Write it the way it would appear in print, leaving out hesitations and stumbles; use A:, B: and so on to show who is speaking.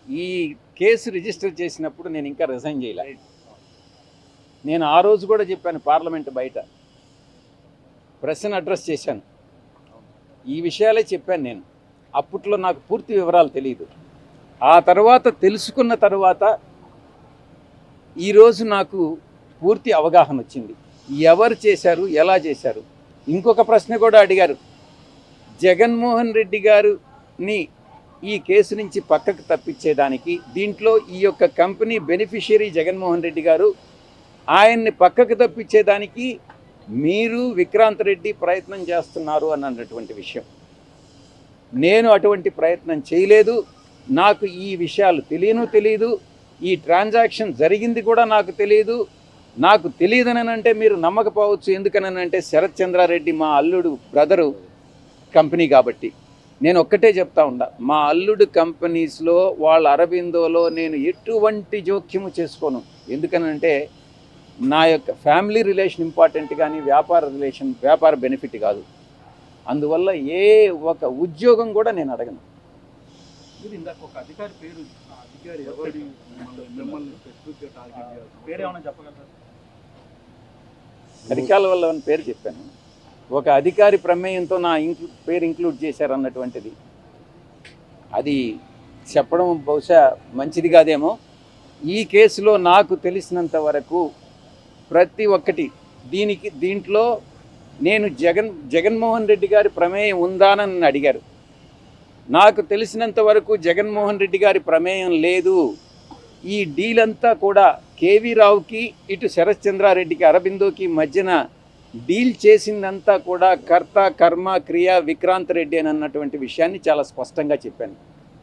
A: ఈ case register చేసినప్పుడు నేను ఇంకా రిజైన్ చేయలే. నేను ఆ రోజు కూడా చెప్పాను, పార్లమెంట్ బయట ప్రెస్ని అడ్రస్ చేశాను, ఈ విషయాలే చెప్పాను. నేను అప్పట్లో నాకు పూర్తి వివరాలు తెలియదు. ఆ తర్వాత తెలుసుకున్న తర్వాత ఈరోజు నాకు పూర్తి అవగాహన వచ్చింది, ఎవరు చేశారు, ఎలా చేశారు. ఇంకొక ప్రశ్న కూడా అడిగారు, జగన్మోహన్ రెడ్డి గారిని ఈ కేసు నుంచి పక్కకు తప్పించేదానికి, దీంట్లో ఈ యొక్క కంపెనీ బెనిఫిషియరీ జగన్మోహన్ రెడ్డి గారు, ఆయన్ని పక్కకు తప్పించేదానికి మీరు విక్రాంత్ రెడ్డి ప్రయత్నం చేస్తున్నారు అన్నటువంటి విషయం. నేను అటువంటి ప్రయత్నం చేయలేదు. నాకు ఈ విషయాలు తెలియదు. ఈ ట్రాన్సాక్షన్ జరిగింది కూడా నాకు తెలియదు. నాకు తెలియదని అంటే మీరు నమ్మకపోవచ్చు. ఎందుకనంటే శరత్ చంద్రారెడ్డి మా అల్లుడు బ్రదరు కంపెనీ కాబట్టి. నేను ఒక్కటే చెప్తా ఉండా, మా అల్లుడు కంపెనీస్లో వాళ్ళ అరబిందోలో నేను ఎటువంటి జోక్యము చేసుకోను. ఎందుకనంటే నా యొక్క ఫ్యామిలీ రిలేషన్ ఇంపార్టెంట్, కానీ వ్యాపార బెనిఫిట్ కాదు. అందువల్ల ఏ ఒక ఉద్యోగం కూడా నేను అడగను.
B: ఇందాక ఒక అధికారి పేరు, అధికారి ఎవరి మిమ్మల్ని స్పెసిఫిక్గా టార్గెట్ చేయాలి, పేరు ఏమైనా చెప్పగలరా?
A: కరికాల వల్ల పేరు చెప్పాను. ఒక అధికారి ప్రమేయంతో నా పేరు ఇంక్లూడ్ చేశారన్నటువంటిది అది చెప్పడం బహుశా మంచిది కాదేమో. ఈ కేసులో నాకు తెలిసినంత వరకు ప్రతి ఒక్కటి దీంట్లో నేను జగన్మోహన్ రెడ్డి గారి ప్రమేయం ఉందానని అడిగారు. నాకు తెలిసినంత వరకు జగన్మోహన్ రెడ్డి గారి ప్రమేయం లేదు. ఈ డీల్ అంతా కూడా కేవీ రావుకి, ఇటు శరత్ చంద్రారెడ్డికి, అరబిందోకి మధ్యన డీల్ చేసిందంతా కూడా కర్త కర్మ క్రియ విక్రాంత్ రెడ్డి అని అన్నటువంటి విషయాన్ని చాలా స్పష్టంగా చెప్పాను.